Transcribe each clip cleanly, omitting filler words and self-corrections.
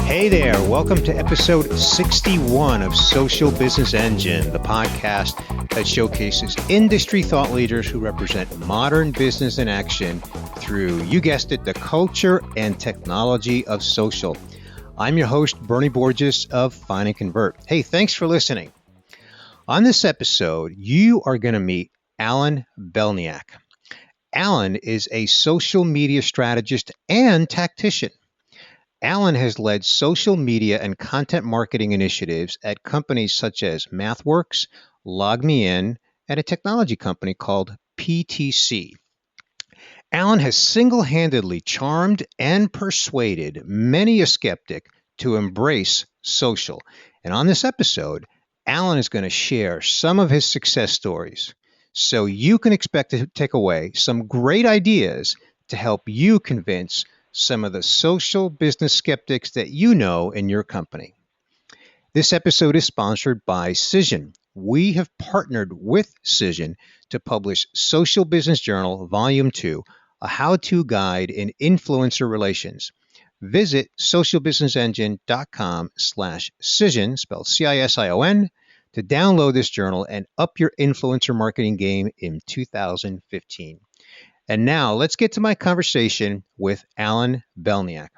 Hey there, welcome to episode 61 of Social Business Engine, the podcast that showcases industry thought leaders who represent modern business in action through, you guessed it, the culture and technology of social. I'm your host, Bernie Borges of Find and Convert. Hey, thanks for listening. On this episode, you are going to meet Alan Belniak. Alan is a social media strategist and tactician. Alan has led social media and content marketing initiatives at companies such as MathWorks, LogMeIn, and a technology company called PTC. Alan has single-handedly charmed and persuaded many a skeptic to embrace social. And on this episode, Alan is going to share some of his success stories. So you can expect to take away some great ideas to help you convince some of the social business skeptics that you know in your company. This episode is sponsored by Cision. We have partnered with Cision to publish Social Business Journal Volume 2, a how-to guide in influencer relations. Visit socialbusinessengine.com/Cision, spelled CISION, to download this journal and up your influencer marketing game in 2015. And now let's get to my conversation with Alan Belniak.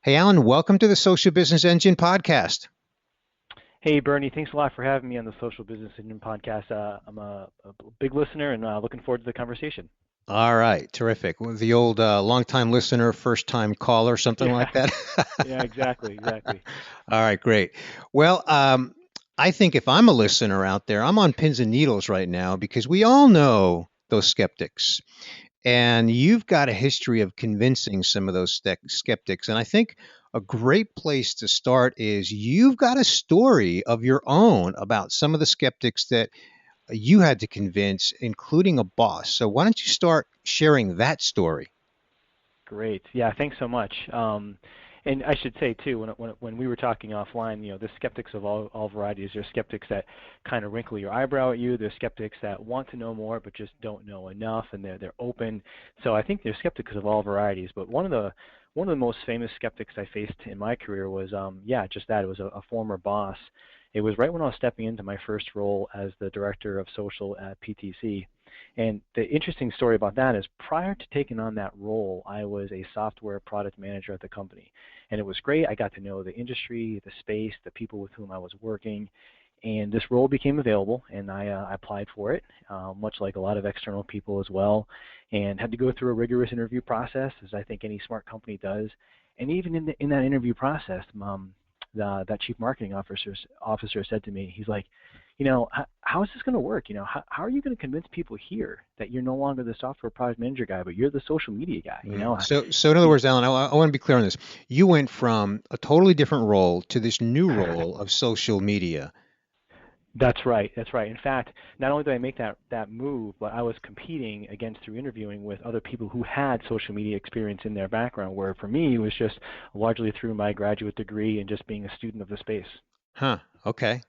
Hey, Alan, welcome to the Social Business Engine podcast. Hey, Bernie, thanks a lot for having me on the Social Business Engine podcast. I'm a big listener and looking forward to the conversation. All right, terrific. The old long-time listener, first-time caller, something like that? Yeah, exactly. All right, great. Well, I think if I'm a listener out there, I'm on pins and needles right now because we all know those skeptics. And you've got a history of convincing some of those skeptics. And I think a great place to start is you've got a story of your own about some of the skeptics that you had to convince, including a boss. So why don't you start sharing that story? Great. Yeah, thanks so much. And I should say too, when we were talking offline, there's skeptics of all varieties. There's skeptics that kind of wrinkle your eyebrow at you. There's skeptics that want to know more but just don't know enough, and they're open. So I think there's skeptics of all varieties. But one of the most famous skeptics I faced in my career was just that. It was a former boss. It was right when I was stepping into my first role as the director of social at PTC. And the interesting story about that is prior to taking on that role, I was a software product manager at the company. And it was great. I got to know the industry, the space, the people with whom I was working. And this role became available, and I applied for it, much like a lot of external people as well, and had to go through a rigorous interview process, as I think any smart company does. And even in that interview process, that chief marketing officer said to me, he's like, how is this going to work? How are you going to convince people here that you're no longer the software product manager guy, but you're the social media guy? So in other words, Alan, I want to be clear on this. You went from a totally different role to this new role of social media. That's right. In fact, not only did I make that move, but I was competing through interviewing with other people who had social media experience in their background, where for me, it was just largely through my graduate degree and just being a student of the space. Huh. Okay.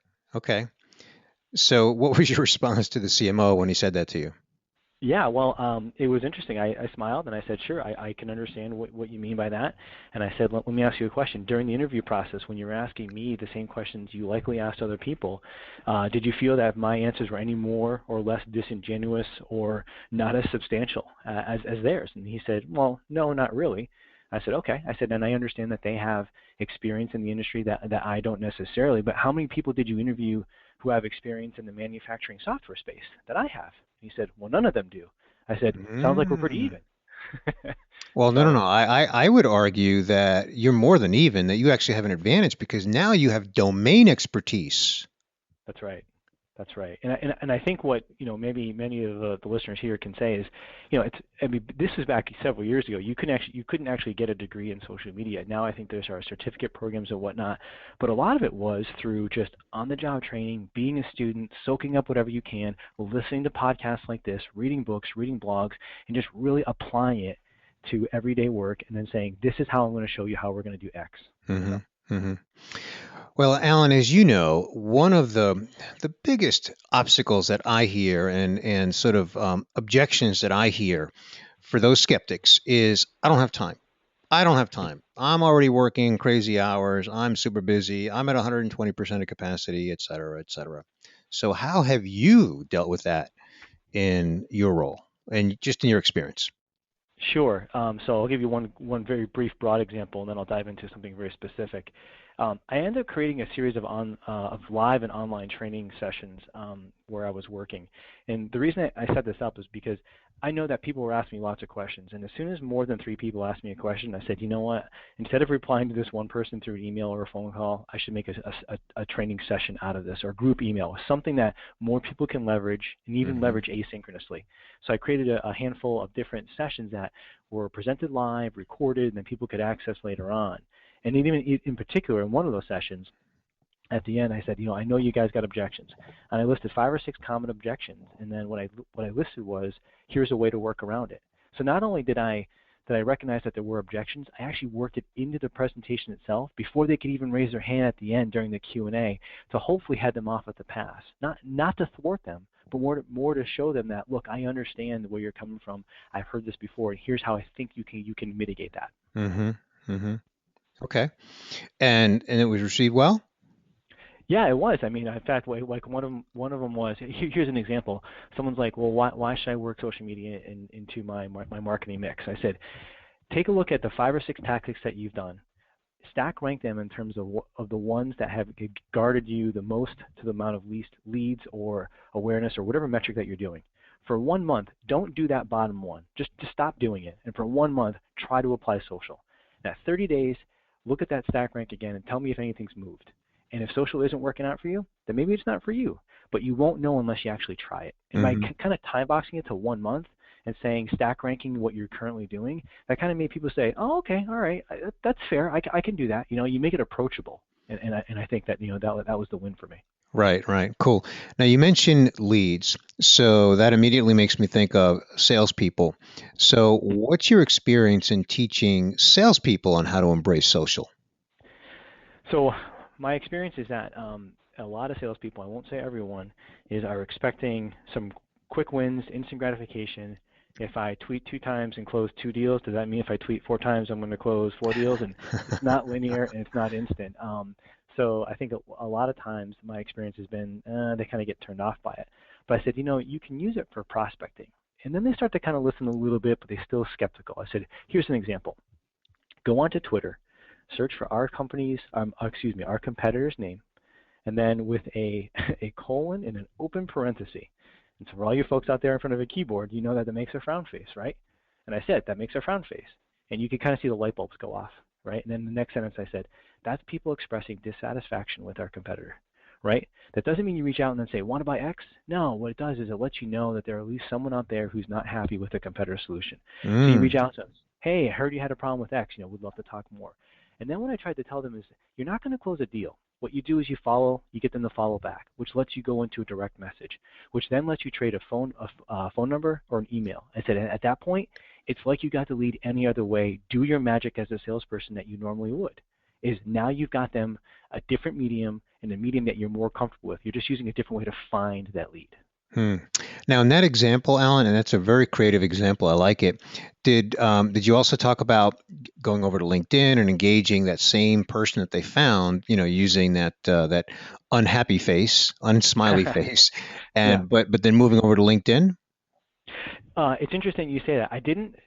So what was your response to the CMO when he said that to you? Yeah, well, it was interesting. I smiled and I said, sure, I can understand what you mean by that. And I said, let me ask you a question. During the interview process, when you were asking me the same questions you likely asked other people, did you feel that my answers were any more or less disingenuous or not as substantial as theirs? And he said, well, no, not really. I said, okay. I said, and I understand that they have experience in the industry that I don't necessarily, but how many people did you interview who have experience in the manufacturing software space that I have? He said, well, none of them do. I said, sounds like we're pretty even. Well, no. I would argue that you're more than even, that you actually have an advantage because now you have domain expertise. That's right. And I think what, maybe many of the listeners here can say is, this is back several years ago. You couldn't actually get a degree in social media. Now I think there's our certificate programs and whatnot, but a lot of it was through just on-the-job training, being a student, soaking up whatever you can, listening to podcasts like this, reading books, reading blogs, and just really applying it to everyday work and then saying, this is how I'm going to show you how we're going to do X. Well, Alan, as you know, one of the biggest obstacles that I hear and sort of objections that I hear for those skeptics is, I don't have time. I don't have time. I'm already working crazy hours. I'm super busy. I'm at 120% of capacity, et cetera, et cetera. So how have you dealt with that in your role and just in your experience? Sure. So I'll give you one very brief, broad example, and then I'll dive into something very specific. I ended up creating a series of live and online training sessions where I was working, and the reason I set this up is because I know that people were asking me lots of questions, and as soon as more than 3 people asked me a question, I said, you know what? Instead of replying to this one person through an email or a phone call, I should make a training session out of this, or a group email, something that more people can leverage and even Hmm. leverage asynchronously. So I created a handful of different sessions that were presented live, recorded, and then people could access later on. And even in particular, in one of those sessions, at the end, I said, I know you guys got objections, and I listed 5 or 6 common objections. And then what I listed was, here's a way to work around it. So not only did I recognize that there were objections, I actually worked it into the presentation itself before they could even raise their hand at the end during the Q&A to hopefully head them off at the pass. Not to thwart them, but more to show them that, look, I understand where you're coming from. I've heard this before, and here's how I think you can mitigate that. Hmm. Hmm. Okay. And it was received well? Yeah, it was. I mean, in fact, like one of them was. Here's an example. Someone's like, well, why should I work social media into my marketing mix? I said, take a look at the 5 or 6 tactics that you've done. Stack rank them in terms of the ones that have guarded you the most to the amount of least leads or awareness or whatever metric that you're doing. For 1 month, don't do that bottom one. Just stop doing it. And for 1 month, try to apply social. Now, 30 days, look at that stack rank again and tell me if anything's moved. And if social isn't working out for you, then maybe it's not for you. But you won't know unless you actually try it. And by Hmm. kind of time boxing it to 1 month and saying stack ranking what you're currently doing, that kind of made people say, oh, okay, all right, that's fair. I can do that. You make it approachable. And I think that, that was the win for me. Right, right. Cool. Now you mentioned leads. So that immediately makes me think of salespeople. So what's your experience in teaching salespeople on how to embrace social? So my experience is that a lot of salespeople, I won't say everyone, are expecting some quick wins, instant gratification. If I tweet 2 times and close 2 deals, does that mean if I tweet 4 times, I'm going to close 4 deals? And it's not linear and it's not instant. So I think a lot of times my experience has been they kind of get turned off by it. But I said, you can use it for prospecting. And then they start to kind of listen a little bit, but they're still skeptical. I said, here's an example. Go onto Twitter, search for our competitor's name, and then with a colon and an open parenthesis. And so for all you folks out there in front of a keyboard, you know that makes a frown face, right? And I said, that makes a frown face. And you can kind of see the light bulbs go off, right? And then the next sentence I said, that's people expressing dissatisfaction with our competitor, right? That doesn't mean you reach out and then say, want to buy X? No, what it does is it lets you know that there are at least someone out there who's not happy with the competitor solution. So you reach Mm. out to them. Hey, I heard you had a problem with X. We'd love to talk more. And then what I tried to tell them is, you're not going to close a deal. What you do is you get them to follow back, which lets you go into a direct message, which then lets you trade a phone number or an email. I said at that point, it's like you got the lead any other way. Do your magic as a salesperson that you normally would. Is now you've got them a different medium and a medium that you're more comfortable with. You're just using a different way to find that lead. Hmm. Now, in that example, Alan, and that's a very creative example. I like it. Did you also talk about going over to LinkedIn and engaging that same person that they found? Using that unhappy face, unsmiley face, Yeah. and but then moving over to LinkedIn. It's interesting you say that. I didn't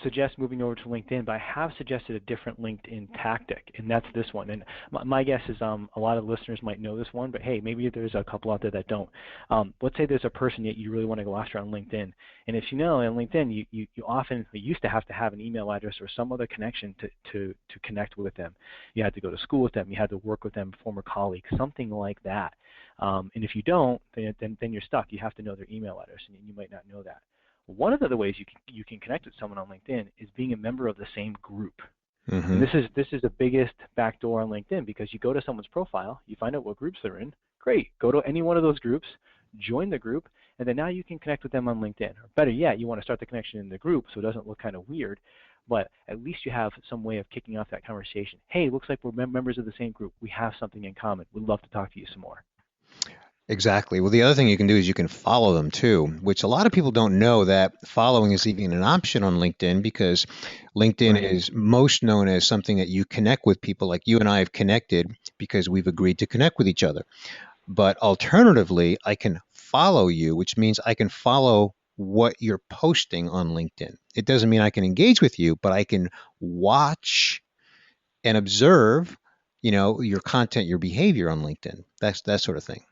suggest moving over to LinkedIn, but I have suggested a different LinkedIn tactic, and that's this one. And my guess is a lot of listeners might know this one, but hey, maybe there's a couple out there that don't. Let's say there's a person that you really want to go after on LinkedIn, and if you know on LinkedIn, you often used to have an email address or some other connection to connect with them. You had to go to school with them, you had to work with them, former colleagues, something like that. And if you don't, then you're stuck. You have to know their email address, and you might not know that. One of the other ways you can connect with someone on LinkedIn is being a member of the same group. And Hmm. this is the biggest backdoor on LinkedIn, because you go to someone's profile, you find out what groups they're in. Great, go to any one of those groups, join the group, and then now you can connect with them on LinkedIn. Or better yet, you want to start the connection in the group so it doesn't look kind of weird, but at least you have some way of kicking off that conversation. Hey, looks like we're members of the same group. We have something in common. We'd love to talk to you some more. Exactly. Well, the other thing you can do is you can follow them too, which a lot of people don't know that following is even an option on LinkedIn because LinkedIn Right. is most known as something that you connect with people like you and I have connected because we've agreed to connect with each other. But alternatively, I can follow you, which means I can follow what you're posting on LinkedIn. It doesn't mean I can engage with you, but I can watch and observe, your content, your behavior on LinkedIn. That's that sort of thing.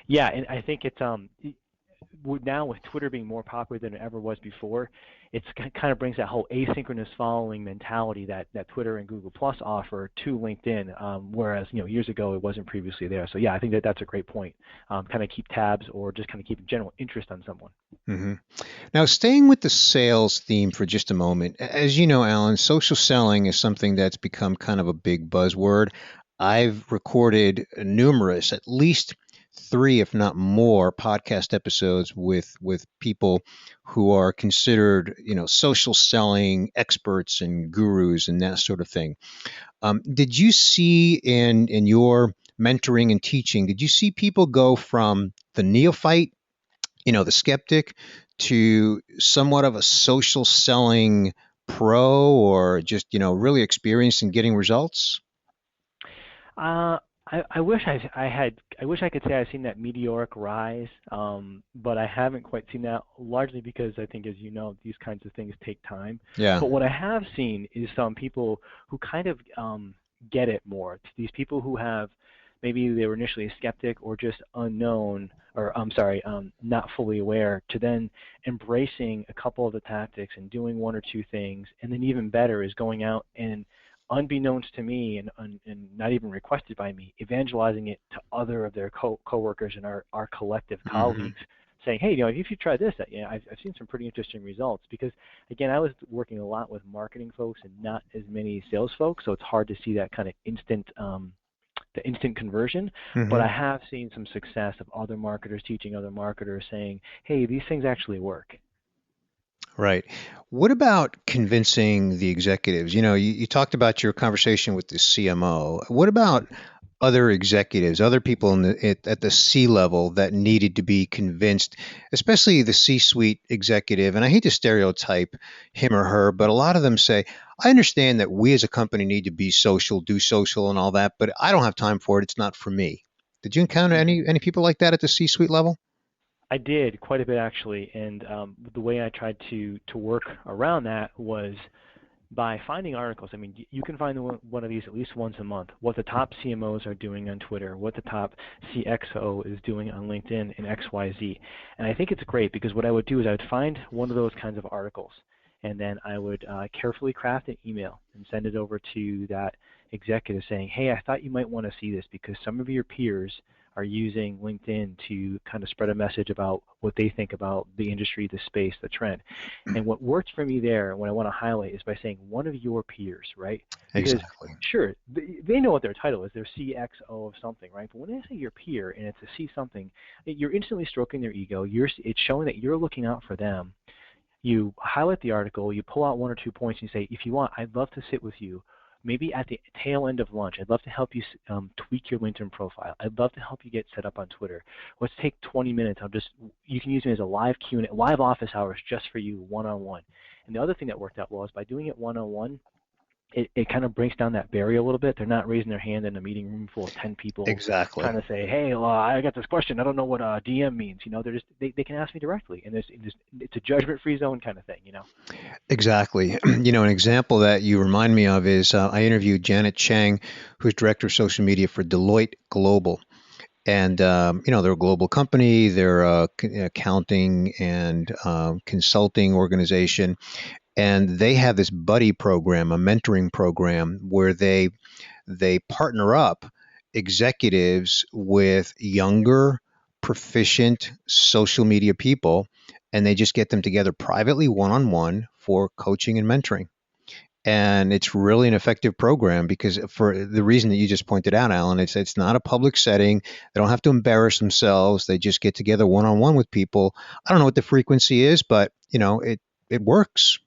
Yeah, and I think it's now with Twitter being more popular than it ever was before, it's kind of brings that whole asynchronous following mentality that Twitter and Google Plus offer to LinkedIn, whereas years ago it wasn't previously there. So yeah, I think that that's a great point. Kind of keep tabs or just kind of keep general interest on someone. hmm Now, staying with the sales theme for just a moment, as you know, Alan, social selling is something that's become kind of a big buzzword. I've recorded numerous, at least three, if not more, podcast episodes with people who are considered, social selling experts and gurus and that sort of thing. Did you see in your mentoring and teaching, did you see people go from the neophyte, the skeptic, to somewhat of a social selling pro, or just, really experienced in getting results? Uh, I wish I wish I could say I've seen that meteoric rise, but I haven't quite seen that. Largely because I think, as you know, these kinds of things take time. Yeah. But what I have seen is some people who kind of get it more. These people who have maybe they were initially a skeptic or just unknown, or I'm sorry, not fully aware, to then embracing a couple of the tactics and doing one or two things, and then even better is going out and unbeknownst to me and not even requested by me, evangelizing it to other of their coworkers and our collective hmm colleagues, saying, hey, if you try this, I've seen some pretty interesting results. Because again, I was working a lot with marketing folks and not as many sales folks, so it's hard to see that kind of the instant conversion. But hmm I have seen some success of other marketers teaching other marketers, saying, hey, these things actually work. Right. What about convincing the executives? You talked about your conversation with the CMO. What about other executives, other people at the C level that needed to be convinced, especially the C-suite executive? And I hate to stereotype him or her, but a lot of them say, I understand that we as a company need to be social, do social and all that, but I don't have time for it. It's not for me. Did you encounter Mhm. any people like that at the C-suite level? I did quite a bit actually, and the way I tried to work around that was by finding articles. I mean, you can find one of these at least once a month. What the top CMOs are doing on Twitter, what the top CXO is doing on LinkedIn, and XYZ. And I think it's great because what I would do is I would find one of those kinds of articles, and then I would carefully craft an email and send it over to that executive saying, hey, I thought you might want to see this because some of your peers are using LinkedIn to kind of spread a message about what they think about the industry, the space, the trend. And what worked for me there, and what I want to highlight, is by saying one of your peers, right? Because Exactly. sure, they know what their title is. They're CXO of something, right? But when they say your peer and it's a C something, you're instantly stroking their ego. It's showing that you're looking out for them. You highlight the article, you pull out one or two points, and you say, if you want, I'd love to sit with you. Maybe at the tail end of lunch, I'd love to help you tweak your LinkedIn profile. I'd love to help you get set up on Twitter. Let's take 20 minutes. You can use me as a live Q&A, live office hours just for you, one-on-one. And the other thing that worked out well is by doing it one-on-one, it kind of breaks down that barrier a little bit. They're not raising their hand in a meeting room full of 10 people Exactly. trying to say, hey, well, I got this question. I don't know what DM means. They can ask me directly. And it's a judgment-free zone kind of thing. Exactly. An example that you remind me of is I interviewed Janet Chang, who's director of social media for Deloitte Global. And, they're a global company, they're a accounting and consulting organization. And they have this buddy program, a mentoring program, where they partner up executives with younger, proficient social media people, and they just get them together privately, one on one, for coaching and mentoring. And it's really an effective program because for the reason that you just pointed out, Alan, it's not a public setting. They don't have to embarrass themselves. They just get together one on one with people. I don't know what the frequency is, but it works.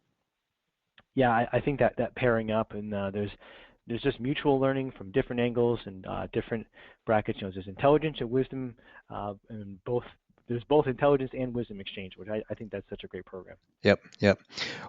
Yeah, I think that pairing up, and there's there's just mutual learning from different angles and different brackets. There's intelligence and wisdom, and there's both intelligence and wisdom exchange, which I think that's such a great program. Yep, yep.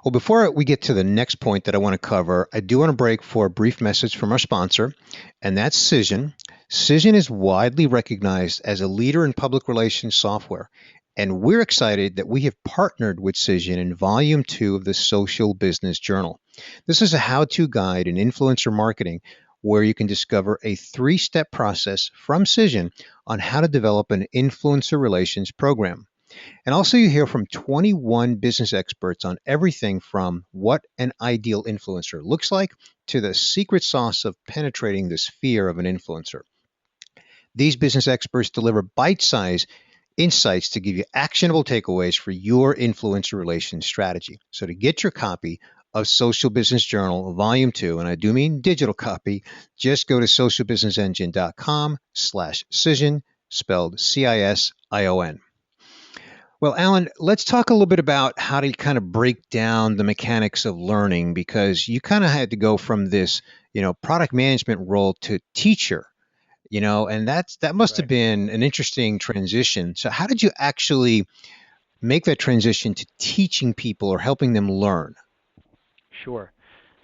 Well, before we get to the next point that I want to cover, I do want to break for a brief message from our sponsor, and that's Cision. Cision is widely recognized as a leader in public relations software, and we're excited that we have partnered with Cision in Volume 2 of the Social Business Journal. This is a how-to guide in influencer marketing where you can discover a 3-step process from Cision on how to develop an influencer relations program. And also, you hear from 21 business experts on everything from what an ideal influencer looks like to the secret sauce of penetrating the sphere of an influencer. These business experts deliver bite-sized insights to give you actionable takeaways for your influencer relations strategy. So to get your copy of Social Business Journal Volume 2, and I do mean digital copy, just go to socialbusinessengine.com/cision, spelled CISION. Well, Alan, let's talk a little bit about how to kind of break down the mechanics of learning, because you kind of had to go from this, product management role to teacher, and that must have Right. been an interesting transition. So how did you actually make that transition to teaching people or helping them learn? Sure.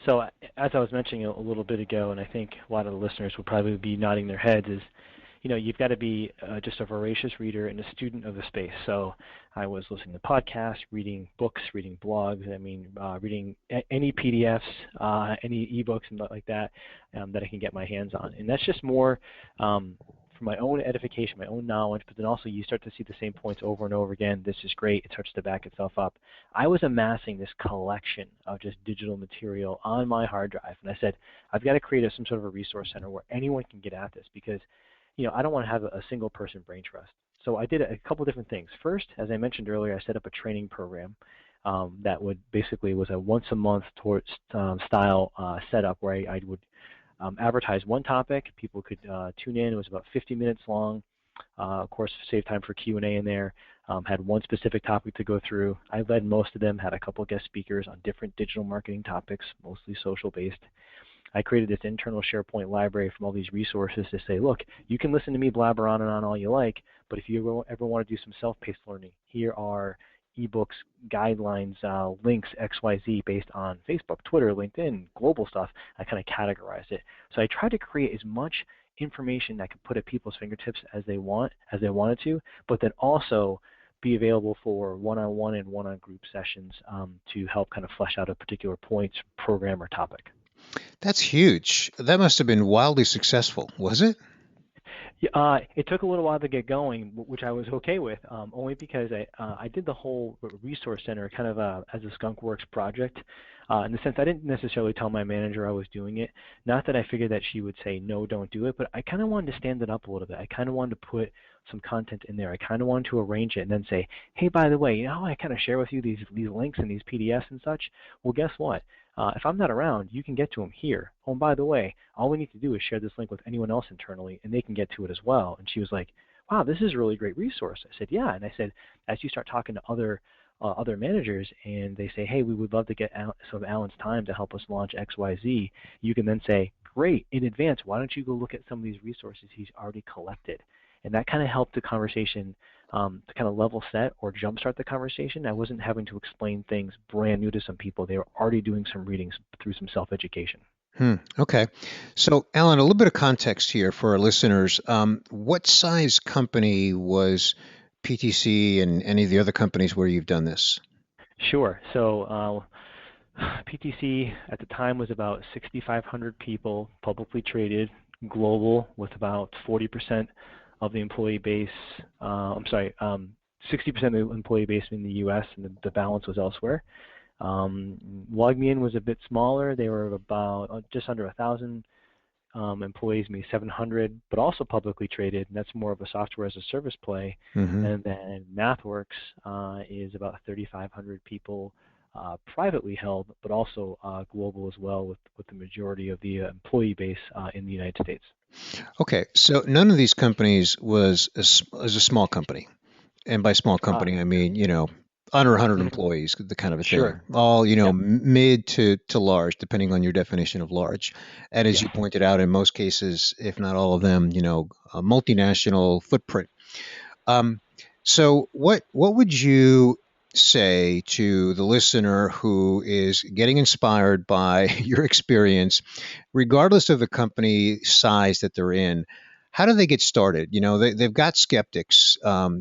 So as I was mentioning a little bit ago, and I think a lot of the listeners will probably be nodding their heads, is you've got to be just a voracious reader and a student of the space. So I was listening to podcasts, reading books, reading blogs. Reading any PDFs, any ebooks, and like that that I can get my hands on. And that's just more for my own edification, my own knowledge. But then also you start to see the same points over and over again. This is great. It starts to back itself up. I was amassing this collection of just digital material on my hard drive, and I said, I've got to create some sort of a resource center where anyone can get at this, because I don't want to have a single person brain trust. So I did a couple different things. First, as I mentioned earlier, I set up a training program that would basically was a once a month style setup where I would advertise one topic. People could tune in. It was about 50 minutes long. Of course, save time for Q&A in there. Had one specific topic to go through. I led most of them, had a couple guest speakers on different digital marketing topics, mostly social based. I created this internal SharePoint library from all these resources to say, look, you can listen to me blabber on and on all you like, but if you ever want to do some self-paced learning, here are ebooks, guidelines, links, XYZ based on Facebook, Twitter, LinkedIn, global stuff. I kind of categorized it. So I tried to create as much information I could put at people's fingertips as they wanted to, but then also be available for one-on-one and one-on group sessions to help kind of flesh out a particular point, program, or topic. That's huge. That must have been wildly successful, was it? It took a little while to get going, which I was okay with, only because I did the whole resource center kind of as a Skunk Works project. In the sense, I didn't necessarily tell my manager I was doing it. Not that I figured that she would say, no, don't do it, but I kind of wanted to stand it up a little bit. I kind of wanted to put some content in there. I kind of wanted to arrange it and then say, hey, by the way, I kind of share with you these links and these PDFs and such. Well, guess what? If I'm not around, you can get to them here. Oh, and by the way, all we need to do is share this link with anyone else internally, and they can get to it as well. And she was like, wow, this is a really great resource. I said, yeah. And I said, as you start talking to other managers and they say, hey, we would love to get some of Alan's time to help us launch XYZ, you can then say, great, in advance, why don't you go look at some of these resources he's already collected? And that kind of helped the conversation to kind of level set or jumpstart the conversation. I wasn't having to explain things brand new to some people. They were already doing some readings through some self-education. Okay. So, Alan, a little bit of context here for our listeners. What size company was PTC and any of the other companies where you've done this? Sure. So PTC at the time was about 6,500 people, publicly traded, global, with about 40% of the employee base. 60% of the employee base in the U.S. and the balance was elsewhere. Logmein was a bit smaller. They were about just under 1,000 employees, maybe 700, but also publicly traded, and that's more of a software as a service play. Mm-hmm. And then MathWorks is about 3,500 people, privately held, but also global as well, with the majority of the employee base in the United States. Okay, so none of these companies was a small company. And by small company, I mean, under 100 Mhm. employees, the kind of a thing. Sure. All, Yep. mid to large, depending on your definition of large. And as Yes. you pointed out, in most cases, if not all of them, a multinational footprint. Um, so what would you say to the listener who is getting inspired by your experience, regardless of the company size that they're in? How do they get started? They've got skeptics,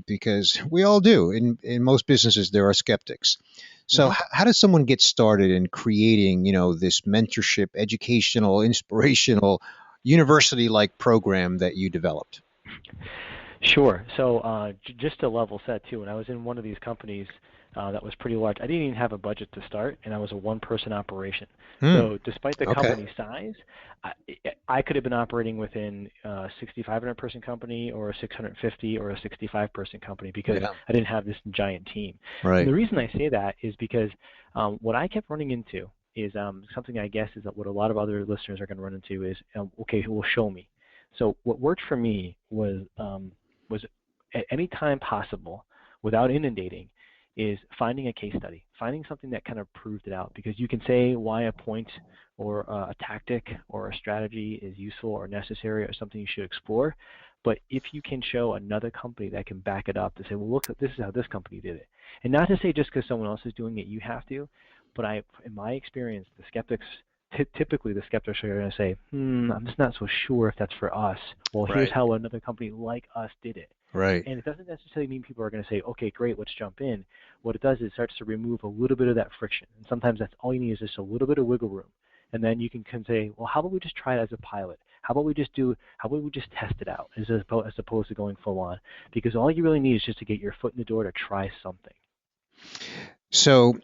because we all do. In most businesses, there are skeptics. So hmm how does someone get started in creating, this mentorship, educational, inspirational, university-like program that you developed? Sure. So just to level set too, when I was in one of these companies that was pretty large, I didn't even have a budget to start, and I was a one-person operation. Hmm. So despite the Okay. company size, I, I could have been operating within a 6,500-person company or a 650 or a 65-person company because Yeah. I didn't have this giant team. And Right. the reason I say that is because what I kept running into is something I guess is that what a lot of other listeners are going to run into is, okay, well, show me. So what worked for me was at any time possible, without inundating, is finding a case study, finding something that kind of proved it out. Because you can say why a point or a tactic or a strategy is useful or necessary or something you should explore. But if you can show another company that can back it up to say, well, look, this is how this company did it. And not to say just because someone else is doing it, you have to. But in my experience, the skeptics, typically the skeptics are going to say, I'm just not so sure if that's for us. Well, here's Right. how another company like us did it. Right. And it doesn't necessarily mean people are going to say, okay, great, let's jump in. What it does is it starts to remove a little bit of that friction. And sometimes that's all you need is just a little bit of wiggle room. And then you can say, well, how about we just try it as a pilot? How about we just test it out as opposed to going full on? Because all you really need is just to get your foot in the door to try something. So,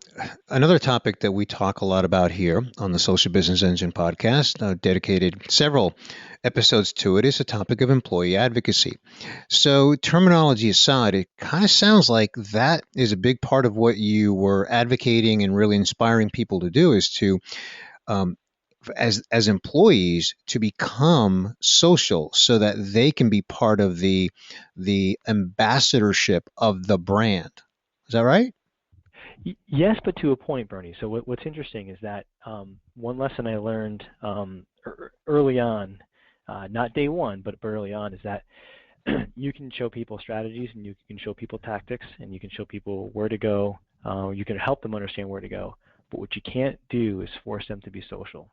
another topic that we talk a lot about here on the Social Business Engine podcast, dedicated several episodes to it, is the topic of employee advocacy. So, terminology aside, it kind of sounds like that is a big part of what you were advocating and really inspiring people to do, is to, um, as employees, to become social so that they can be part of the ambassadorship of the brand. Is that right? Yes, but to a point, Bernie. So what's interesting is that one lesson I learned early on, not day one, but early on, is that you can show people strategies and you can show people tactics and you can show people where to go. You can help them understand where to go. But what you can't do is force them to be social.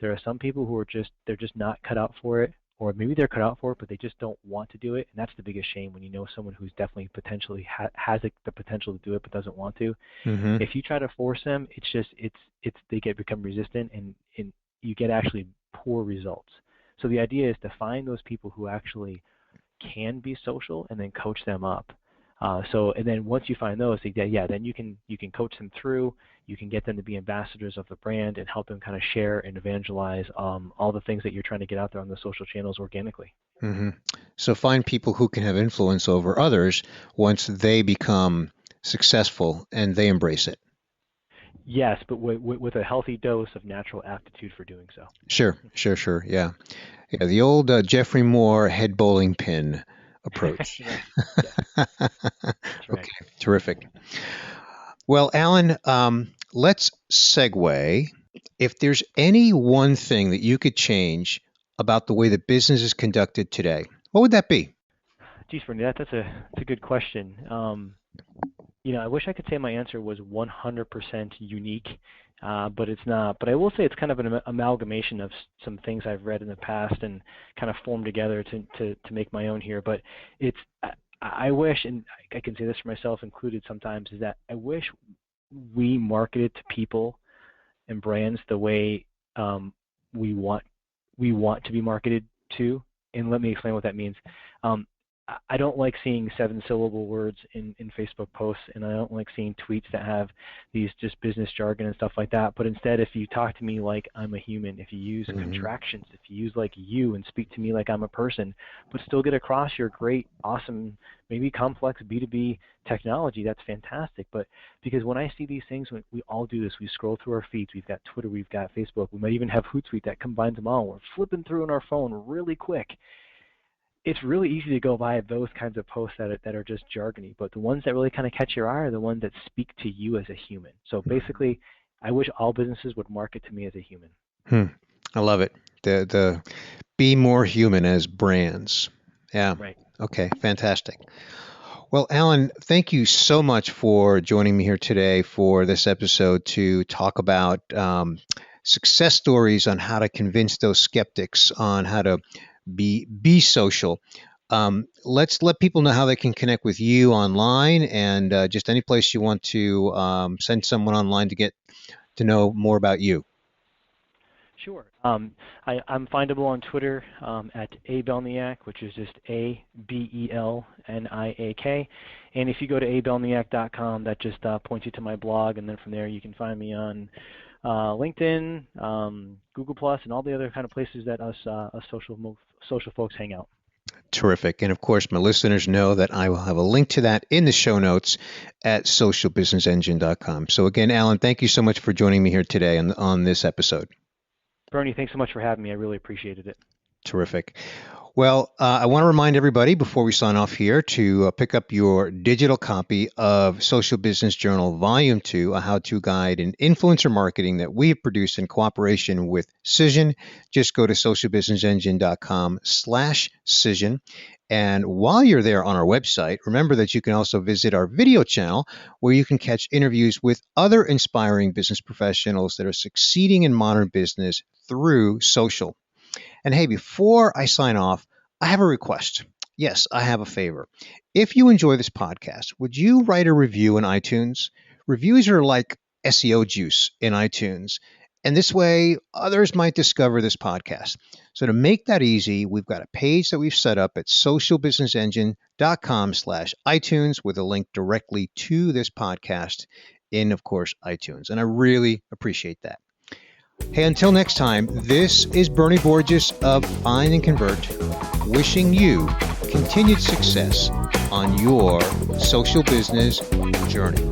There are some people who are they're just not cut out for it, or maybe they're cut out for it, but they just don't want to do it. And that's the biggest shame when you know someone who's definitely potentially has the potential to do it but doesn't want to. Mm-hmm. If you try to force them, it's they become resistant and you get actually poor results. So the idea is to find those people who actually can be social and then coach them up. And then once you find those, then you can coach them through. You can get them to be ambassadors of the brand and help them kind of share and evangelize all the things that you're trying to get out there on the social channels organically. Mm-hmm. So find people who can have influence over others once they become successful and they embrace it. Yes, but with a healthy dose of natural aptitude for doing so. Sure, sure, sure. Yeah. Yeah. The old Jeffrey Moore head bowling pin approach. Right. Yes, that's right. Okay, terrific. Well, Alan, let's segue. If there's any one thing that you could change about the way that business is conducted today, what would that be? Geez, Bernie, that's a good question. I wish I could say my answer was 100% unique, but it's not. But I will say it's kind of an amalgamation of some things I've read in the past and kind of formed together to make my own here. But it's I wish, and I can say this for myself included sometimes, is that I wish we marketed to people and brands the way we want to be marketed to. And let me explain what that means. Um, I don't like seeing 7-syllable words in Facebook posts, and I don't like seeing tweets that have these just business jargon and stuff like that. But instead, if you talk to me like I'm a human, if you use Hmm. contractions, if you use like you and speak to me like I'm a person, but still get across your great, awesome, maybe complex B2B technology, that's fantastic. But because when I see these things, when we all do this, we scroll through our feeds. We've got Twitter, we've got Facebook, we might even have Hootsuite that combines them all. We're flipping through on our phone really quick. it's really easy to go by those kinds of posts that are just jargony, but the ones that really kind of catch your eye are the ones that speak to you as a human. So basically, I wish all businesses would market to me as a human. I love it. The be more human as brands. Yeah. Right. Okay. Fantastic. Well, Alan, thank you so much for joining me here today for this episode to talk about success stories on how to convince those skeptics on how to be social. Let's let people know how they can connect with you online, and just any place you want to send someone online to get to know more about you. Sure. I'm findable on Twitter at abelniak, which is just ABELNIAK. And if you go to abelniak.com, that just points you to my blog, and then from there you can find me on LinkedIn, Google+, and all the other kind of places that us social folks hang out. Terrific. And of course, my listeners know that I will have a link to that in the show notes at socialbusinessengine.com. So again, Alan, thank you so much for joining me here today on this episode. Bernie, thanks so much for having me. I really appreciated it. Terrific. Well, I want to remind everybody before we sign off here to pick up your digital copy of Social Business Journal Volume 2, a how-to guide in influencer marketing that we have produced in cooperation with Cision. Just go to socialbusinessengine.com/Cision. And while you're there on our website, remember that you can also visit our video channel where you can catch interviews with other inspiring business professionals that are succeeding in modern business through social. And hey, before I sign off, I have a request. Yes, I have a favor. If you enjoy this podcast, would you write a review in iTunes? Reviews are like SEO juice in iTunes. And this way, others might discover this podcast. So to make that easy, we've got a page that we've set up at socialbusinessengine.com/iTunes with a link directly to this podcast in, of course, iTunes. And I really appreciate that. Hey, until next time, this is Bernie Borges of Find and Convert, wishing you continued success on your social business journey.